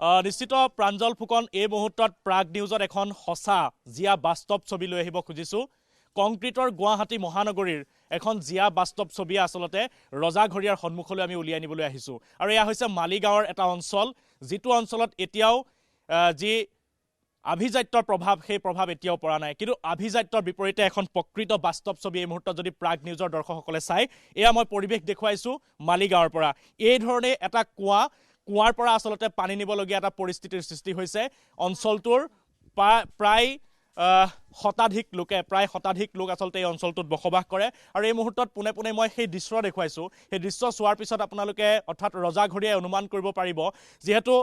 নিশ্চিত প্ৰাঞ্জল ফুকন এই মুহূৰ্তত প্ৰাগ নিউজত এখন সঁচা জিয়া বাস্তৱ ছবি লৈ আহিব খুজিছোঁ। কংক্ৰিটৰ গুৱাহাটী মহানগৰীৰ এখন জিয়া বাস্তৱ ছবি আচলতে ৰজাঘৰীয়াৰ সন্মুখলৈ আমি উলিয়াই নিবলৈ আহিছোঁ। আৰু এয়া হৈছে মালিগাঁৱৰ এটা অঞ্চল, যিটো অঞ্চলত এতিয়াও যি আভিজাত্যৰ প্ৰভাৱ, সেই প্ৰভাৱ এতিয়াও পৰা নাই। কিন্তু আভিজাত্যৰ বিপৰীতে এখন প্ৰকৃত বাস্তৱ ছবি এই মুহূৰ্তত যদি প্ৰাগ নিউজৰ দৰ্শকসকলে চায়, এয়া মই পৰিৱেশ দেখুৱাইছোঁ মালিগাঁৱৰ পৰা। এই ধৰণে এটা কুঁৱাৰ পৰা আচলতে পানী নিবলগীয়া এটা পৰিস্থিতিৰ সৃষ্টি হৈছে। অঞ্চলটোৰ প্ৰায় শতাধিক লোক আচলতে এই অঞ্চলটোত বসবাস কৰে। আৰু এই মুহূৰ্তত পোনে পোনে মই সেই দৃশ্য দেখুৱাইছোঁ। সেই দৃশ্য চোৱাৰ পিছত আপোনালোকে অৰ্থাৎ ৰজাঘৰীয়াই অনুমান কৰিব পাৰিব, যিহেতু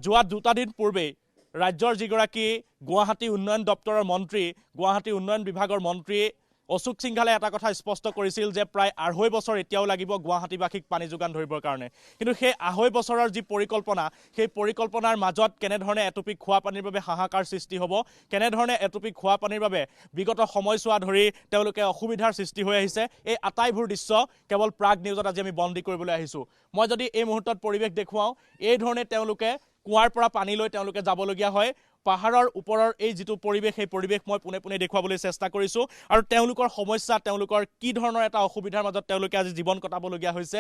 যোৱা 2টা দিন পূৰ্বেই ৰাজ্যৰ যিগৰাকী গুৱাহাটী উন্নয়ন দপ্তৰৰ মন্ত্ৰী, গুৱাহাটী উন্নয়ন বিভাগৰ মন্ত্ৰী অশোক সিংঘালে এটা কথা স্পষ্ট কৰিছিল যে প্ৰায় 2.5 বছৰ এতিয়াও লাগিব গুৱাহাটীবাসীক পানী যোগান ধৰিবৰ কাৰণে। কিন্তু সেই 2.5 বছৰৰ যি পৰিকল্পনা, সেই পৰিকল্পনাৰ মাজত কেনেধৰণে এটুপি খোৱা পানীৰ বাবে হাহাকাৰ সৃষ্টি হ'ব, কেনেধৰণে এটুপি খোৱা পানীৰ বাবে বিগত সময়ছোৱা ধৰি তেওঁলোকে অসুবিধাৰ সৃষ্টি হৈ আহিছে, এই আটাইবোৰ দৃশ্য কেৱল প্ৰাগ নিউজত আজি আমি বন্দী কৰিবলৈ আহিছোঁ। মই যদি এই মুহূৰ্তত পৰিৱেশ দেখুৱাওঁ, এই ধৰণে তেওঁলোকে কুঁৱাৰ পৰা পানী লৈ তেওঁলোকে যাবলগীয়া হয়। পাহাৰৰ ওপৰৰ এই যিটো পৰিৱেশ, সেই পৰিৱেশ মই পোনে পোনে দেখুৱাবলৈ চেষ্টা কৰিছোঁ। আৰু তেওঁলোকৰ সমস্যা, তেওঁলোকৰ কি ধৰণৰ এটা অসুবিধাৰ মাজত তেওঁলোকে আজি জীৱন কটাবলগীয়া হৈছে,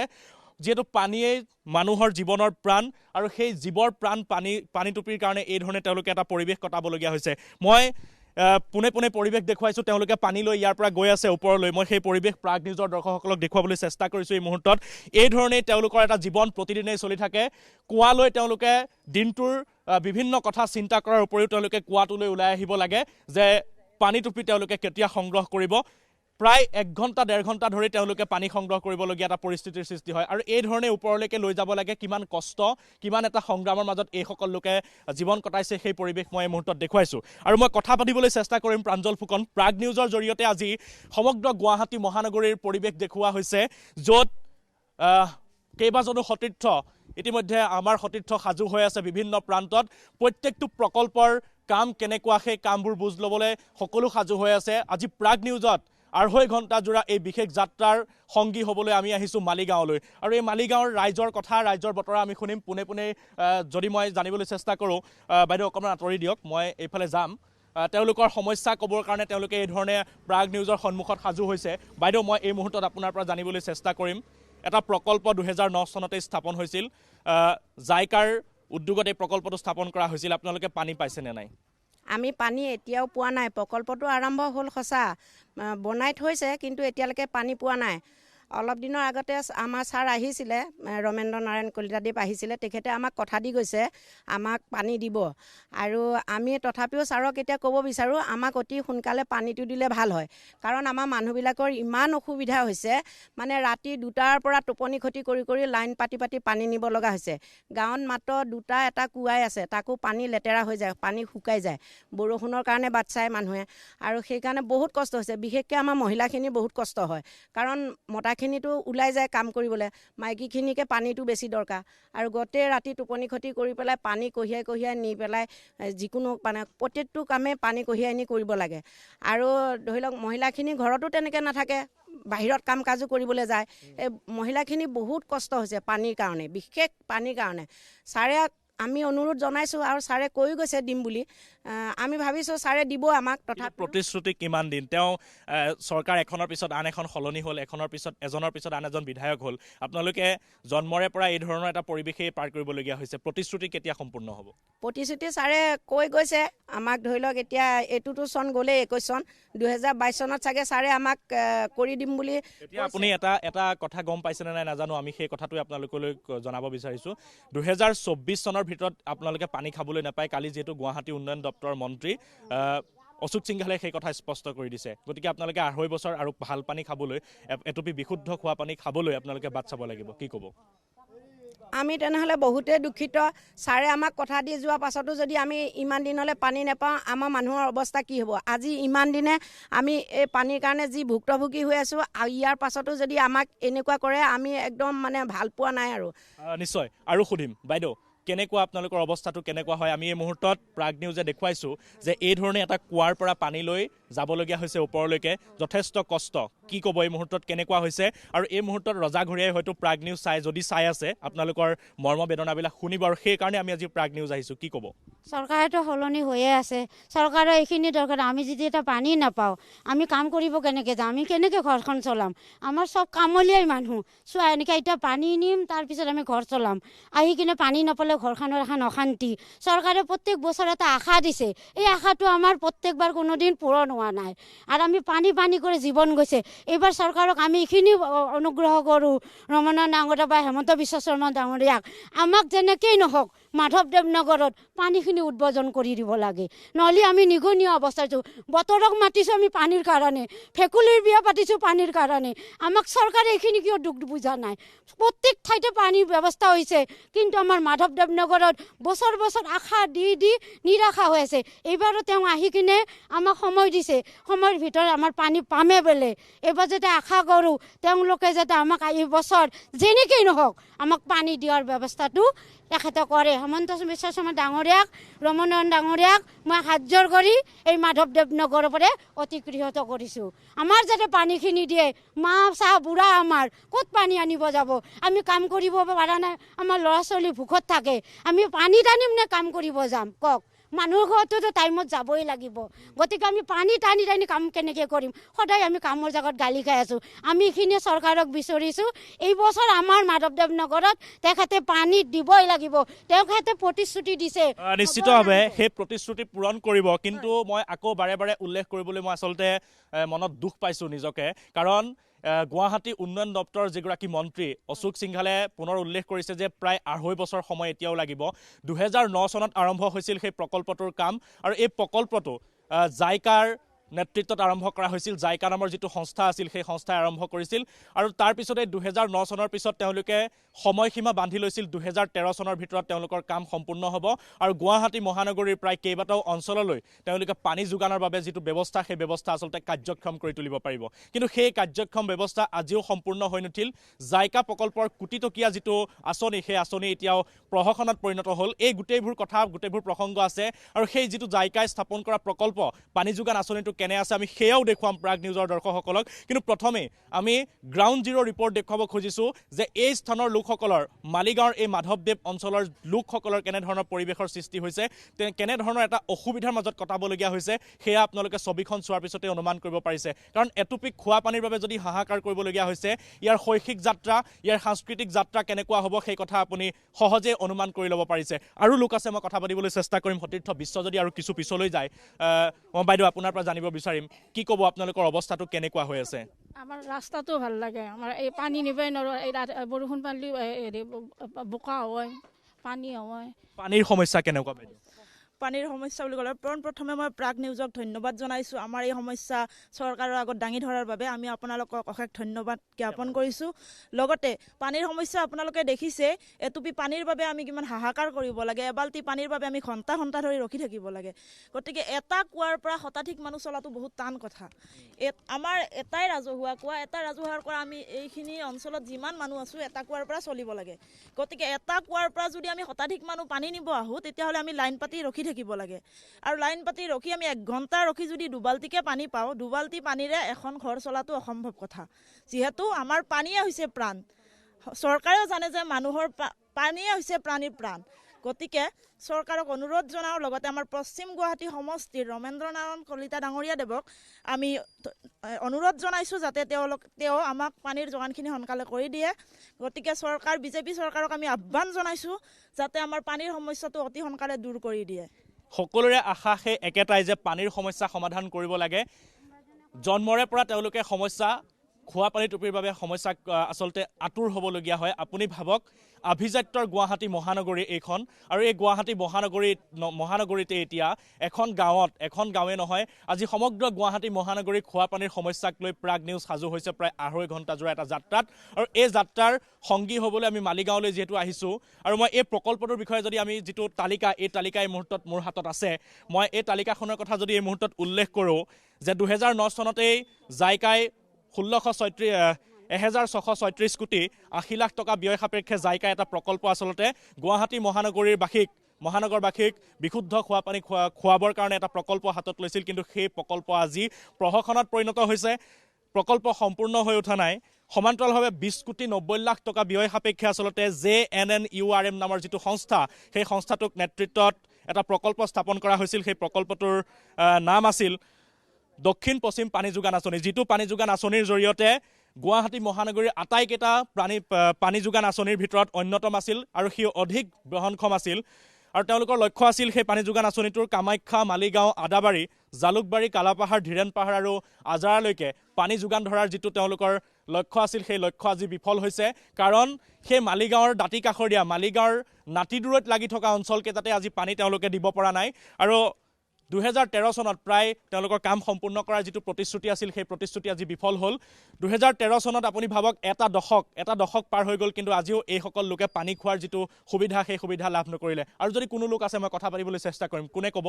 যিহেতু পানীয়েই মানুহৰ জীৱনৰ প্ৰাণ, আৰু সেই জীৱৰ প্ৰাণ পানীটুপিৰ কাৰণে এই ধৰণে তেওঁলোকে এটা পৰিৱেশ কটাবলগীয়া হৈছে। মই পোনে পোনে পৰিৱেশ দেখুৱাইছোঁ, তেওঁলোকে পানী লৈ ইয়াৰ পৰা গৈ আছে ওপৰলৈ। মই সেই পৰিৱেশ প্ৰাগ নিউজৰ দৰ্শকসকলক দেখুৱাবলৈ চেষ্টা কৰিছোঁ। এই মুহূৰ্তত এই ধৰণেই তেওঁলোকৰ এটা জীৱন প্ৰতিদিনেই চলি থাকে। কুঁৱালৈ তেওঁলোকে দিনটোৰ বিভিন্ন কথা চিন্তা কৰাৰ উপৰিও তেওঁলোকে কুঁৱাটোলৈ ওলাই আহিব লাগে যে পানীটুপি তেওঁলোকে কেতিয়া সংগ্ৰহ কৰিব। প্ৰায় 1 ঘণ্টা 1.5 ঘণ্টা ধৰি তেওঁলোকে পানী সংগ্ৰহ কৰিবলগীয়া এটা পৰিস্থিতিৰ সৃষ্টি হয়। আৰু এই ধৰণে ওপৰলৈকে লৈ যাব লাগে। কিমান কষ্ট, কিমান এটা সংগ্ৰামৰ মাজত এইসকল লোকে জীৱন কটাইছে, সেই পৰিৱেশ মই এই মুহূৰ্তত দেখুৱাইছোঁ। আৰু মই কথা পাতিবলৈ চেষ্টা কৰিম প্ৰাঞ্জল ফুকন। প্ৰাগ নিউজৰ জৰিয়তে আজি সমগ্ৰ গুৱাহাটী মহানগৰীৰ পৰিৱেশ দেখুওৱা হৈছে, য'ত কেইবাজনো সতীৰ্থ ইতিমধ্যে আমাৰ সতীৰ্থ সাজু হৈ আছে বিভিন্ন প্ৰান্তত। প্ৰত্যেকটো প্ৰকল্পৰ কাম কেনেকুৱা, সেই কামবোৰ বুজ ল'বলৈ সকলো সাজু হৈ আছে। আজি প্ৰাগ নিউজত 2.5 ঘণ্টা জোৰা এই বিশেষ যাত্ৰাৰ সংগী হ'বলৈ আমি আহিছোঁ মালিগাঁৱলৈ। আৰু এই মালিগাঁৱৰ ৰাইজৰ কথা, ৰাইজৰ বতৰা আমি শুনিম পোনে পোনে। যদি মই জানিবলৈ চেষ্টা কৰোঁ, বাইদেউ অকণমান আঁতৰি দিয়ক, মই এইফালে যাম। তেওঁলোকৰ সমস্যা ক'বৰ কাৰণে তেওঁলোকে এই ধৰণে প্ৰাগ নিউজৰ সন্মুখত সাজু হৈছে। বাইদেউ, মই এই মুহূৰ্তত আপোনাৰ পৰা জানিবলৈ চেষ্টা কৰিম, এটা প্ৰকল্প 2009 চনতেই স্থাপন হৈছিল, জাইকাৰ উদ্যোগত এই প্ৰকল্পটো স্থাপন কৰা হৈছিল। আপোনালোকে পানী পাইছেনে নাই? আমি পানী এতিয়াও পোৱা নাই। প্ৰকল্পটো আৰম্ভ হ'ল সঁচা, বনাই থৈছে, কিন্তু এতিয়ালৈকে পানী পোৱা নাই। অলপ দিনৰ আগতে আমাৰ ছাৰ আহিছিলে, ৰমেন্দ্ৰ নাৰায়ণ কলিতাদেৱ আহিছিলে, তেখেতে আমাক কথা দি গৈছে আমাক পানী দিব। আৰু আমি তথাপিও ছাৰক এতিয়া ক'ব বিচাৰোঁ, আমাক অতি সোনকালে পানীটো দিলে ভাল হয়। কাৰণ আমাৰ মানুহবিলাকৰ ইমান অসুবিধা হৈছে, মানে ৰাতি 2টাৰ পৰা টোপনি ক্ষতি কৰি কৰি লাইন পাতি পানী নিব লগা হৈছে। গাঁৱত মাত্ৰ 2টা কুঁৱাই আছে, তাকো পানী লেতেৰা হৈ যায়, পানী শুকাই যায় বৰষুণৰ কাৰণে বাট চাই মানুহে। আৰু সেইকাৰণে বহুত কষ্ট হৈছে। বিশেষকৈ আমাৰ মহিলাখিনি বহুত কষ্ট হয়, কাৰণ মতাখিনিতো ওলাই যায় কাম কৰিবলৈ, মাইকীখিনিকে পানীটো বেছি দৰকাৰ। আৰু গোটেই ৰাতি টোপনি ক্ষতি কৰি পেলাই পানী কঢ়িয়াই নি পেলাই যিকোনো মানে প্ৰত্যেকটো কামে পানী কঢ়িয়াই নি কৰিব লাগে। আৰু ধৰি লওক মহিলাখিনি ঘৰতো তেনেকৈ নাথাকে, বাহিৰত কাম কাজো কৰিবলৈ যায়। এই মহিলাখিনি বহুত কষ্ট হৈছে পানীৰ কাৰণে, বিশেষ পানীৰ কাৰণে। ছাৰে আমি অনুৰোধ জনাইছোঁ, আৰু ছাৰে কৈ গৈছে দিম বুলি। আমি ভাবিছোঁ ছাৰে দিব আমাক। তথাপি প্ৰতিশ্ৰুতি কিমান দিন? তেওঁ চৰকাৰ এখনৰ পিছত আন এখন সলনি হ'ল, এজনৰ পিছত আন এজন বিধায়ক হ'ল। আপোনালোকে জন্মৰে পৰা এই ধৰণৰ এটা পৰিৱেশেই পাৰ কৰিবলগীয়া হৈছে। প্ৰতিশ্ৰুতি কেতিয়া সম্পূৰ্ণ হ'ব? প্ৰতিশ্ৰুতি ছাৰে কৈ গৈছে আমাক। ধৰি লওক এতিয়া এইটোতো চন গ'লেই, 21 চন, 2022 চনত চাগে ছাৰে আমাক কৰি দিম বুলি। এতিয়া আপুনি এটা কথা গম পাইছেনে নাই নাজানো, আমি সেই কথাটোৱে আপোনালোকলৈ জনাব বিচাৰিছোঁ। 2024 চনৰ ভিতৰত আপোনালোকে পানী খাবলৈ নাপায়। কালি যিহেতু গুৱাহাটী উন্নয়ন দপ্তৰৰ মন্ত্ৰী অশোক সিংঘালে সেই কথা স্পষ্ট কৰি দিছে। গতিকে আপোনালোকে 2.5 বছৰ আৰু ভাল পানী খাবলৈ, এটুপি বিশুদ্ধ খোৱা পানী খাবলৈ আপোনালোকে বাট চাব লাগিব। কি ক'ব? আমি তেনেহ'লে বহুতেই দুখিত। ছাৰে আমাক কথা দি যোৱাৰ পাছতো যদি আমি ইমান দিনলৈ পানী নাপাওঁ, আমাৰ মানুহৰ অৱস্থা কি হ'ব? আজি ইমান দিনে আমি এই পানীৰ কাৰণে যি ভুক্তভোগী হৈ আছোঁ, ইয়াৰ পাছতো যদি আমাক এনেকুৱা কৰে, আমি একদম মানে ভাল পোৱা নাই। আৰু নিশ্চয় আৰু সুধিম, বাইদেউ কেনেকুৱা আপোনালোকৰ অৱস্থাটো কেনেকুৱা হয়? আমি এই মুহূৰ্তত প্ৰাগ নিউজে দেখুৱাইছোঁ যে এই ধৰণে এটা কুঁৱাৰ পৰা পানী লৈ যাবলগীয়া হৈছে ওপৰলৈকে। যথেষ্ট কষ্ট, কি ক'ব এই মুহূৰ্তত কেনেকুৱা হৈছে আৰু এই মুহূৰ্তত ৰজাঘৰীয়াই হয়তো প্ৰাগ নিউজ যদি চাই আছে আপোনালোকৰ মৰ্মবেদনাবিলাক শুনিব আৰু সেইকাৰণে আমি আজি প্ৰাগ নিউজ আহিছোঁ কি ক'ব চৰকাৰেতো সলনি হৈয়ে আছে চৰকাৰৰ এইখিনি দৰকাৰ আমি যদি এটা পানী নাপাওঁ আমি কাম কৰিব কেনেকৈ যাম আমি কেনেকৈ ঘৰখন চলাম আমাৰ চব কামলীয়াই মানুহ চোৱা এনেকৈ এতিয়া পানী নিম তাৰপিছত আমি ঘৰ চলাম আহি কিনে পানী নাপালে ঘৰখনৰ এখন অশান্তি চৰকাৰে প্ৰত্যেক বছৰ এটা আশা দিছে এই আশাটো আমাৰ প্ৰত্যেকবাৰ কোনোদিন পূৰণ হোৱা নাই আৰু আমি পানী পানী কৰি জীৱন গৈছে এইবাৰ চৰকাৰক আমি এইখিনি অনুগ্ৰহ কৰোঁ ৰমনাৰায়ণ ডাঙৰীয়া বা হেমন্ত বিশ্ব শৰ্মা ডাঙৰীয়াক আমাক যেনেকেই নহওক মাধৱদেৱ নগৰত পানীখিনি উদ্বোধন কৰি দিব লাগে নহ'লে আমি নিগনীয় অৱস্থাটো বতৰক মাতিছোঁ আমি পানীৰ কাৰণে ভেকুলীৰ বিয়া পাতিছোঁ পানীৰ কাৰণে আমাক চৰকাৰে এইখিনি কিয় দুখ বুজা নাই প্ৰত্যেক ঠাইতে পানীৰ ব্যৱস্থা হৈছে কিন্তু আমাৰ মাধৱদেৱ নগৰত বছৰ বছৰ আশা দি নিৰাশা হৈ আছে এইবাৰো তেওঁ আহি কিনে আমাক সময় দিছে সময়ৰ ভিতৰত আমাৰ পানী পামে বোলে এইবাৰ যাতে আশা কৰোঁ তেওঁলোকে যাতে আমাক এই বছৰ যেনেকেই নহওক আমাক পানী দিয়াৰ ব্যৱস্থাটো তেখেতে কৰে হেমন্ত বিশ্ব শৰ্মা ডাঙৰীয়াক ৰমনাৰায়ণ ডাঙৰীয়াক মই হাত জোৰ কৰি এই মাধৱদেৱ নগৰৰ পৰা অতিগৃহীত কৰিছোঁ আমাৰ যাতে পানীখিনি দিয়ে মা চাহ বুঢ়া আমাৰ ক'ত পানী আনিব যাব আমি কাম কৰিব পৰা নাই আমাৰ ল'ৰা ছোৱালী ভোকত থাকে আমি পানী টানিম নে কাম কৰিব যাম কওক মানুহৰ ঘৰততো টাইমত যাবই লাগিব গতিকে আমি পানী টানি কাম কেনেকৈ কৰিম সদায় আমি কামৰ জেগাত গালি খাই আছোঁ আমি এইখিনিয়ে চৰকাৰক বিচাৰিছোঁ এই বছৰ আমাৰ মাধৱদেৱ নগৰত তেখেতে পানী দিবই লাগিব তেখেতে প্ৰতিশ্ৰুতি দিছে নিশ্চিতভাৱে সেই প্ৰতিশ্ৰুতি পূৰণ কৰিব কিন্তু মই আকৌ বাৰে বাৰে উল্লেখ কৰিবলৈ মই আচলতে মনত দুখ পাইছোঁ নিজকে কাৰণ গুৱাহাটী উন্নয়ন দপ্তৰৰ যিগৰাকী মন্ত্ৰী অশোক সিংঘালে পুনৰ উল্লেখ কৰিছে যে প্ৰায় 2.5 বছৰ সময় এতিয়াও লাগিব 2009 চনত আৰম্ভ হৈছিল সেই প্ৰকল্পটোৰ কাম আৰু এই প্ৰকল্পটো জাইকাৰ নেতৃত্বত আৰম্ভ কৰা হৈছিল জাইকা নামৰ যিটো সংস্থা আছিল সেই সংস্থাই আৰম্ভ কৰিছিল আৰু তাৰ পিছতে 2009 চনৰ পিছত তেওঁলোকে সময়সীমা বান্ধি লৈছিল 2013 চনৰ ভিতৰত তেওঁলোকৰ কাম সম্পূৰ্ণ হ'ব আৰু গুৱাহাটী মহানগৰীৰ প্ৰায় কেইবাটাও অঞ্চললৈ তেওঁলোকে পানী যোগানৰ বাবে যিটো ব্যৱস্থা সেই ব্যৱস্থা আচলতে কাৰ্যক্ষম কৰি তুলিব পাৰিব কিন্তু সেই কাৰ্যক্ষম ব্যৱস্থা আজিও সম্পূৰ্ণ হৈ নুঠিল জাইকা প্ৰকল্পৰ কোটিটকীয়া যিটো আঁচনি সেই আঁচনি এতিয়াও প্ৰহসনত পৰিণত হ'ল এই গোটেইবোৰ কথা গোটেইবোৰ প্ৰসংগ আছে আৰু সেই যিটো জাইকাই স্থাপন কৰা প্ৰকল্প পানী যোগান আঁচনিটো কেনে আছে আমি সেয়াও দেখুৱাম প্ৰাগ নিউজৰ দৰ্শকসকলক কিন্তু প্ৰথমে আমি গ্ৰাউণ্ড জিৰ' ৰিপৰ্ট দেখুৱাব খুজিছোঁ যে এই স্থানৰ লোকসকলৰ মালিগাঁৱৰ এই মাধৱদেৱ অঞ্চলৰ লোকসকলৰ কেনেধৰণৰ পৰিৱেশৰ সৃষ্টি হৈছে কেনেধৰণৰ এটা অসুবিধাৰ মাজত কটাবলগীয়া হৈছে সেয়া আপোনালোকে ছবিখন চোৱাৰ পিছতে অনুমান কৰিব পাৰিছে কাৰণ এটুপিক খোৱা পানীৰ বাবে যদি হাহাকাৰ কৰিবলগীয়া হৈছে ইয়াৰ শৈক্ষিক যাত্ৰা ইয়াৰ সাংস্কৃতিক যাত্ৰা কেনেকুৱা হ'ব সেই কথা আপুনি সহজে অনুমান কৰি ল'ব পাৰিছে আৰু লোক আছে মই কথা পাতিবলৈ চেষ্টা কৰিম সতীৰ্থ বিশ্ব যদি আৰু কিছু পিছলৈ যায় মই বাইদেউ আপোনাৰ পৰা জানিব বিচাৰিম কি ক'ব আপোনালোকৰ অৱস্থাটো কেনেকুৱা হৈ আছে আমাৰ ৰাস্তাটো ভাল লাগে আমাৰ এই পানী নিবই নোৱাৰোঁ এই বৰষুণ পানী হেৰি বোকা হয় পানী হয় পানীৰ সমস্যা কেনেকুৱা বাইদেউ পানীৰ সমস্যা বুলি ক'লে পোনপ্ৰথমে মই প্ৰাগ নিউজক ধন্যবাদ জনাইছোঁ আমাৰ এই সমস্যা চৰকাৰৰ আগত দাঙি ধৰাৰ বাবে আমি আপোনালোকক অশেষ ধন্যবাদ জ্ঞাপন কৰিছোঁ লগতে পানীৰ সমস্যা আপোনালোকে দেখিছে এটুপি পানীৰ বাবে আমি কিমান হাহাকাৰ কৰিব লাগে এবাল্টি পানীৰ বাবে আমি ঘণ্টা ঘণ্টা ধৰি ৰখি থাকিব লাগে গতিকে এটা কুঁৱাৰ পৰা শতাধিক মানুহ চলাটো বহুত টান কথা আমাৰ এটাই ৰাজহুৱা কুঁৱা এটা ৰাজহুৱাৰ পৰা আমি এইখিনি অঞ্চলত যিমান মানুহ আছোঁ এটা কুঁৱাৰ পৰা চলিব লাগে গতিকে এটা কুঁৱাৰ পৰা যদি আমি শতাধিক মানুহ পানী নিব আহোঁ তেতিয়াহ'লে আমি লাইন পাতি ৰখি থাকিব লাগে আৰু লাইন পাতি ৰখি আমি 1 ঘণ্টা ৰখি যদি দুবাল্টিকে পানী পাওঁ দুবাল্টি পানীৰে এখন ঘৰ চলাটো অসম্ভৱ কথা যিহেতু আমাৰ পানীয়ে হৈছে প্ৰাণ চৰকাৰেও জানে যে মানুহৰ পানীয়ে হৈছে প্ৰাণীৰ প্ৰাণ গতিকে চৰকাৰক অনুৰোধ জনাওঁ লগতে আমাৰ পশ্চিম গুৱাহাটী সমষ্টিৰ ৰমেন্দ্ৰনাৰায়ণ কলিতা ডাঙৰীয়া দেৱক আমি অনুৰোধ জনাইছোঁ যাতে তেওঁ আমাক পানীৰ যোগানখিনি সোনকালে কৰি দিয়ে গতিকে চৰকাৰ বিজেপি চৰকাৰক আমি আহ্বান জনাইছোঁ যাতে আমাৰ পানীৰ সমস্যাটো অতি সোনকালে দূৰ কৰি দিয়ে সকলোৰে আশা সেই একেটাই যে পানীৰ সমস্যা সমাধান কৰিব লাগে জন্মৰে পৰা তেওঁলোকে সমস্যা খোৱা পানী টুপিৰ বাবে সমস্যা আচলতে আতুৰ হ'বলগীয়া হয় আপুনি ভাবক আভিজাত্যৰ গুৱাহাটী মহানগৰী এইখন আৰু এই গুৱাহাটী মহানগৰীতে এতিয়া এখন গাঁৱে নহয় আজি সমগ্ৰ গুৱাহাটী মহানগৰী খোৱা পানীৰ সমস্যাক লৈ প্ৰাগ নিউজ সাজু হৈছে প্ৰায় 2.5 ঘণ্টা জোৰা এটা যাত্ৰাত আৰু এই যাত্ৰাৰ সংগী হ'বলৈ আমি মালিগাঁৱলৈ যিহেতু আহিছোঁ আৰু মই এই প্ৰকল্পটোৰ বিষয়ে যদি আমি যিটো তালিকা এই তালিকা এই মুহূৰ্তত মোৰ হাতত আছে মই এই তালিকাখনৰ কথা যদি এই মুহূৰ্তত উল্লেখ কৰোঁ যে 2009 চনতেই জাইকাই 1636 কোটি 80 লাখ টকা ব্যয় সাপেক্ষে জাইকা এটা প্ৰকল্প আচলতে গুৱাহাটী মহানগৰবাসীক বিশুদ্ধ খোৱা পানী খুৱাবৰ কাৰণে এটা প্ৰকল্প হাতত লৈছিল কিন্তু সেই প্ৰকল্প আজি প্ৰহসনত পৰিণত হৈছে প্ৰকল্প সম্পূৰ্ণ হৈ উঠা নাই সমান্তৰালভাৱে 20 কোটি 90 লাখ টকা ব্যয় সাপেক্ষে আচলতে JNNURM নামৰ যিটো সংস্থা সেই সংস্থাটোক নেতৃত্বত এটা প্ৰকল্প স্থাপন কৰা হৈছিল সেই প্ৰকল্পটোৰ নাম আছিল দক্ষিণ পশ্চিম পানী যোগান আঁচনি যিটো পানী যোগান আঁচনিৰ জৰিয়তে গুৱাহাটী মহানগৰীৰ আটাইকেইটা পানী যোগান আঁচনিৰ ভিতৰত অন্যতম আছিল আৰু সি অধিক বহনক্ষম আছিল আৰু তেওঁলোকৰ লক্ষ্য আছিল সেই পানী যোগান আঁচনিটোৰ কামাখ্যা মালিগাঁও আদাবাৰী জালুকবাৰী কালাপাহাৰ ধীৰেণ পাহাৰ আৰু আজাৰালৈকে পানী যোগান ধৰাৰ যিটো তেওঁলোকৰ লক্ষ্য আছিল সেই লক্ষ্য আজি বিফল হৈছে কাৰণ সেই মালিগাঁৱৰ দাঁতি কাষৰীয়া মালিগাঁৱৰ নাতিদূৰত লাগি থকা অঞ্চলকেইটাতে আজি পানী তেওঁলোকে দিব পৰা নাই আৰু 2013 চনত প্ৰায় তেওঁলোকৰ কাম সম্পূৰ্ণ কৰাৰ যিটো প্ৰতিশ্ৰুতি আছিল সেই প্ৰতিশ্ৰুতি আজি বিফল হ'ল 2013 চনত আপুনি ভাবক এটা দশক পাৰ হৈ গ'ল কিন্তু আজিও এইসকল লোকে পানী খোৱাৰ যিটো সুবিধা সেই সুবিধা লাভ নকৰিলে আৰু যদি কোনো লোক আছে মই কথা পাতিবলৈ চেষ্টা কৰিম কোনে ক'ব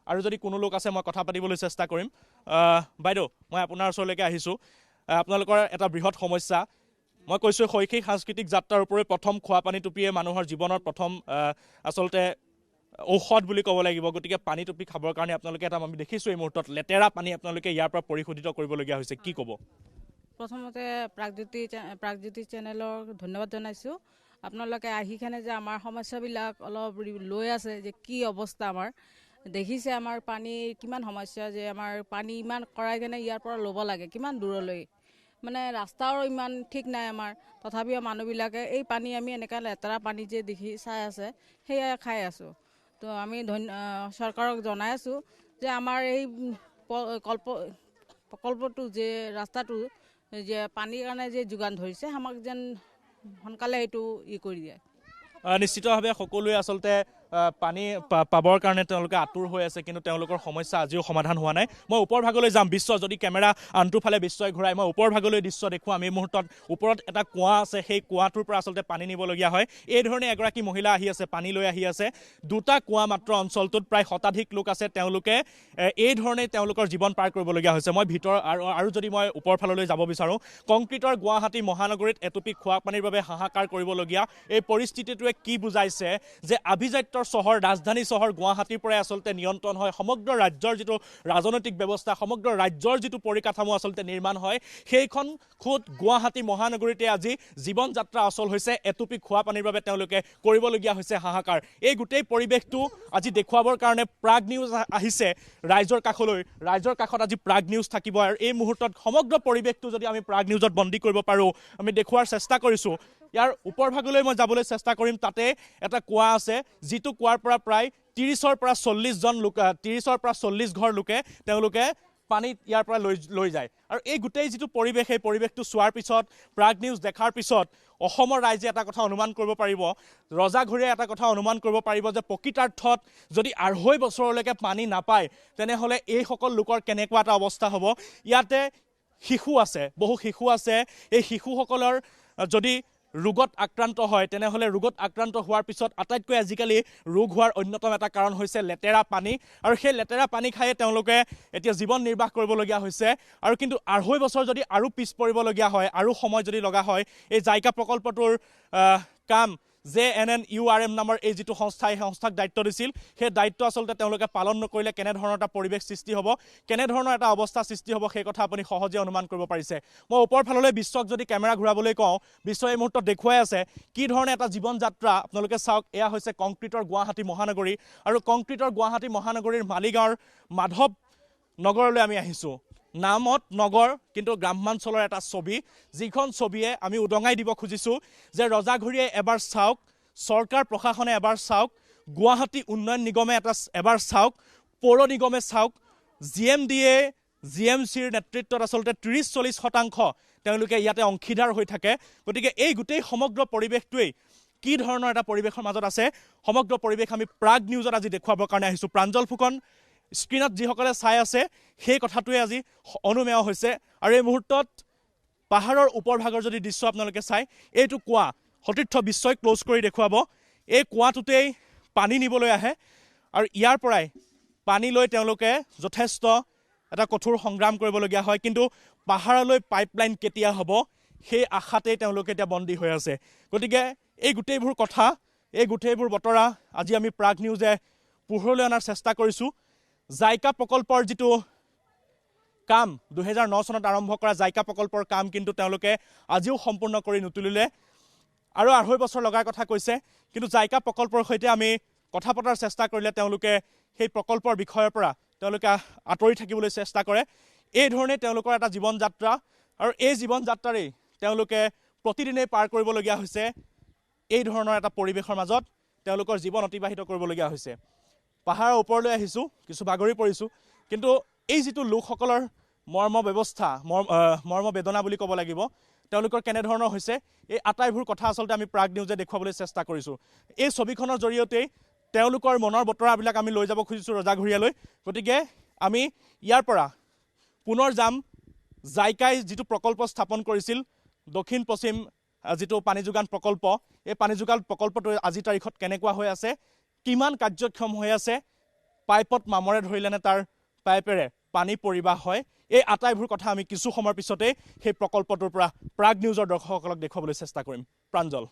আৰু যদি কোনো লোক আছে মই কথা পাতিবলৈ চেষ্টা কৰিম বাইদেউ মই আপোনাৰ ওচৰলৈকে আহিছোঁ আপোনালোকৰ এটা বৃহৎ সমস্যা মই কৈছোঁ শৈক্ষিক সাংস্কৃতিক যাত্ৰাৰ ওপৰত প্ৰথম খোৱা পানী টুপিয়ে মানুহৰ জীৱনৰ প্ৰথম আচলতে ঔষধ বুলি ক'ব লাগিব গতিকে পানী টুপি খাবৰ কাৰণে আপোনালোকে এটা আমি দেখিছোঁ এই মুহূৰ্তত লেতেৰা পানী আপোনালোকে ইয়াৰ পৰা পৰিশোধিত কৰিবলগীয়া হৈছে কি ক'ব প্ৰথমতে প্ৰাগজ্যোতি চেনেলক ধন্যবাদ জনাইছোঁ আপোনালোকে আহিকেনে যে আমাৰ সমস্যাবিলাক অলপ লৈ আছে যে কি অৱস্থা আমাৰ দেখিছে আমাৰ পানীৰ কিমান সমস্যা যে আমাৰ পানী ইমান কৰাই কেনে ইয়াৰ পৰা ল'ব লাগে কিমান দূৰলৈ মানে ৰাস্তাও ইমান ঠিক নাই আমাৰ তথাপিও মানুহবিলাকে এই পানী আমি এনেকৈ লেতেৰা পানী যে দেখি চাই আছে সেয়াই খাই আছোঁ তো আমি চৰকাৰক জনাই আছোঁ যে আমাৰ এই প্ৰকল্পটো যে ৰাস্তাটো যে পানীৰ কাৰণে যে যোগান ধৰিছে আমাক যেন সোনকালে এইটো কৰি দিয়ে নিশ্চিতভাৱে সকলোৱে আচলতে পানী পাবৰ কাৰণে তেওঁলোকে আতুৰ হৈ আছে কিন্তু তেওঁলোকৰ সমস্যা আজিও সমাধান হোৱা নাই মই ওপৰ ভাগলৈ যাম বিশ্ব যদি কেমেৰা আনটো ফালে বিশ্বই ঘূৰাই মই ওপৰ ভাগলৈ দৃশ্য দেখুৱাম এই মুহূৰ্তত ওপৰত এটা কুঁৱা আছে সেই কুঁৱাটোৰ পৰা আচলতে পানী নিবলগীয়া হয় এই ধৰণে এগৰাকী মহিলা আহি আছে পানী লৈ আহি আছে দুটা কুঁৱা মাত্ৰ অঞ্চলটোত প্ৰায় শতাধিক লোক আছে তেওঁলোকে এই ধৰণে তেওঁলোকৰ জীৱন পাৰ কৰিবলগীয়া হৈছে মই ভিতৰ আৰু যদি মই ওপৰ ফাললৈ যাব বিচাৰোঁ কংক্ৰিটৰ গুৱাহাটী মহানগৰীত এটুপি খোৱা পানীৰ বাবে হাহাকাৰ কৰিবলগীয়া এই পৰিস্থিতিটোৱে কি বুজাইছে যে আভিজাত্য চহৰ ৰাজধানী চহৰ গুৱাহাটীৰ পৰাই আচলতে নিয়ন্ত্ৰণ হয় সমগ্ৰ ৰাজ্যৰ যিটো ৰাজনৈতিক ব্যৱস্থা সমগ্ৰ ৰাজ্যৰ যিটো পৰিকাঠামো আচলতে নিৰ্মাণ হয় সেইখন খুদ গুৱাহাটী মহানগৰীতে আজি জীৱন যাত্ৰা অচল হৈছে এটুপি খোৱা পানীৰ বাবে তেওঁলোকে কৰিবলগীয়া হৈছে হাহাকাৰ এই গোটেই পৰিৱেশটো আজি দেখুৱাবৰ কাৰণে প্ৰাগ নিউজ আহিছে ৰাইজৰ কাষলৈ ৰাইজৰ কাষত আজি প্ৰাগ নিউজ থাকিব আৰু এই মুহূৰ্তত সমগ্ৰ পৰিৱেশটো যদি আমি প্ৰাগ নিউজত বন্দী কৰিব পাৰোঁ আমি দেখুৱাৰ চেষ্টা কৰিছোঁ ইয়াৰ ওপৰ ভাগলৈ মই যাবলৈ চেষ্টা কৰিম তাতে এটা কুঁৱা আছে যিটো কুঁৱাৰ পৰা প্ৰায় 30ৰ পৰা 40 ঘৰ লোকে তেওঁলোকে পানী ইয়াৰ পৰা লৈ যায় আৰু এই গোটেই যিটো পৰিৱেশ এই পৰিৱেশটো চোৱাৰ পিছত প্ৰাগ নিউজ দেখাৰ পিছত অসমৰ ৰাইজে এটা কথা অনুমান কৰিব পাৰিব ৰজাঘৰীয়া এটা কথা অনুমান কৰিব পাৰিব যে প্ৰকৃতাৰ্থত যদি 2.5 বছৰলৈকে পানী নাপায় তেনেহ'লে এইসকল লোকৰ কেনেকুৱা এটা অৱস্থা হ'ব ইয়াতে শিশু আছে বহু শিশু আছে এই শিশুসকলৰ যদি ৰোগত আক্ৰান্ত হয় তেনেহ'লে ৰোগত আক্ৰান্ত হোৱাৰ পিছত আটাইতকৈ আজিকালি ৰোগ হোৱাৰ অন্যতম এটা কাৰণ হৈছে লেতেৰা পানী আৰু সেই লেতেৰা পানী খায়ে তেওঁলোকে এতিয়া জীৱন নিৰ্বাহ কৰিবলগীয়া হৈছে আৰু কিন্তু 2.5 বছৰ যদি আৰু পিছ পৰিবলগীয়া হয় আৰু সময় যদি লগা হয় এই জাইকা প্ৰকল্পটোৰ কাম JNNURM নামৰ এই যিটো সংস্থা এই সংস্থাক দায়িত্ব দিছিল সেই দায়িত্ব আচলতে তেওঁলোকে পালন নকৰিলে কেনেধৰণৰ এটা পৰিৱেশ সৃষ্টি হ'ব কেনেধৰণৰ এটা অৱস্থা সৃষ্টি হ'ব সেই কথা আপুনি সহজে অনুমান কৰিব পাৰিছে মই ওপৰ ফাললৈ বিশ্বক যদি কেমেৰা ঘূৰাবলৈ কওঁ বিশ্ব এই মুহূৰ্তত দেখুৱাই আছে কি ধৰণে এটা জীৱন যাত্ৰা আপোনালোকে চাওক এয়া হৈছে কংক্ৰিটৰ গুৱাহাটী মহানগৰী আৰু কংক্ৰিটৰ গুৱাহাটী মহানগৰীৰ মালিগাঁৱৰ মাধৱ নগৰলৈ আমি আহিছোঁ নামত নগৰ কিন্তু গ্ৰামাঞ্চলৰ এটা ছবি যিখন ছবিয়ে আমি উদঙাই দিব খুজিছোঁ যে ৰজাঘৰীয়ে এবাৰ চাওক চৰকাৰ প্ৰশাসনে এবাৰ চাওক গুৱাহাটী উন্নয়ন নিগমে এবাৰ চাওক পৌৰ নিগমে চাওক GMCৰ নেতৃত্বত আচলতে 30-40% তেওঁলোকে ইয়াতে অংশীদাৰ হৈ থাকে গতিকে এই গোটেই সমগ্ৰ পৰিৱেশটোৱেই কি ধৰণৰ এটা পৰিৱেশৰ মাজত আছে সমগ্ৰ পৰিৱেশ আমি প্ৰাগ নিউজত আজি দেখুৱাবৰ কাৰণে আহিছোঁ প্ৰাঞ্জল ফুকন স্ক্ৰীণত যিসকলে চাই আছে সেই কথাটোৱে আজি অনুমেয় হৈছে আৰু এই মুহূৰ্তত পাহাৰৰ ওপৰ ভাগৰ যদি দৃশ্য আপোনালোকে চাই এইটো কুঁৱা সতীৰ্থ বিশ্বই ক্ল'জ কৰি দেখুৱাব এই কুঁৱাটোতেই পানী নিবলৈ আহে আৰু ইয়াৰ পৰাই পানী লৈ তেওঁলোকে যথেষ্ট এটা কঠোৰ সংগ্ৰাম কৰিবলগীয়া হয় কিন্তু পাহাৰলৈ পাইপলাইন কেতিয়া হ'ব সেই আশাতেই তেওঁলোকে এতিয়া বন্দী হৈ আছে গতিকে এই গোটেইবোৰ কথা এই গোটেইবোৰ বতৰা আজি আমি প্ৰাগ নিউজে পোহৰলৈ অনাৰ চেষ্টা কৰিছোঁ জাইকা প্ৰকল্পৰ যিটো কাম 2009 চনত আৰম্ভ কৰা জাইকা প্ৰকল্পৰ কাম কিন্তু তেওঁলোকে আজিও সম্পূৰ্ণ কৰি নুতুলিলে আৰু 2.5 বছৰ লগাৰ কথা কৈছে কিন্তু জাইকা প্ৰকল্পৰ সৈতে আমি কথা পতাৰ চেষ্টা কৰিলে তেওঁলোকে সেই প্ৰকল্পৰ বিষয়ৰ পৰা তেওঁলোকে আঁতৰি থাকিবলৈ চেষ্টা কৰে এই ধৰণে তেওঁলোকৰ এটা জীৱন যাত্ৰা আৰু এই জীৱন যাত্ৰাৰে তেওঁলোকে প্ৰতিদিনে পাৰ কৰিবলগীয়া হৈছে এই ধৰণৰ এটা পৰিৱেশৰ মাজত তেওঁলোকৰ জীৱন অতিবাহিত কৰিবলগীয়া হৈছে পাহাৰৰ ওপৰলৈ আহিছোঁ কিছু বাগৰি পৰিছোঁ কিন্তু এই যিটো লোকসকলৰ মৰ্ম ব্যৱস্থা মৰ্ম বেদনা বুলি ক'ব লাগিব তেওঁলোকৰ কেনেধৰণৰ হৈছে এই আটাইবোৰ কথা আচলতে আমি প্ৰাগ নিউজে দেখুৱাবলৈ চেষ্টা কৰিছোঁ এই ছবিখনৰ জৰিয়তে তেওঁলোকৰ মনৰ বতৰাবিলাক আমি লৈ যাব খুজিছোঁ ৰজাঘৰীয়ালৈ গতিকে আমি ইয়াৰ পৰা পুনৰ যাম জাইকাই যিটো প্ৰকল্প স্থাপন কৰিছিল দক্ষিণ পশ্চিম যিটো পানী যোগান প্ৰকল্প এই পানী যোগান প্ৰকল্পটো আজি তাৰিখত কেনেকুৱা হৈ আছে কিমান কাৰ্যক্ষম হৈ আছে পাইপত মামৰে ধৰিলেনে তাৰ পাইপেৰে পানী পৰিবাহ হয় এই আটাইবোৰ কথা আমি কিছু সময়ৰ পিছতে সেই প্ৰকল্পটোৰ পৰা প্ৰাগ নিউজৰ দৰ্শকসকলক দেখুৱাবলৈ চেষ্টা কৰিম প্ৰাঞ্জল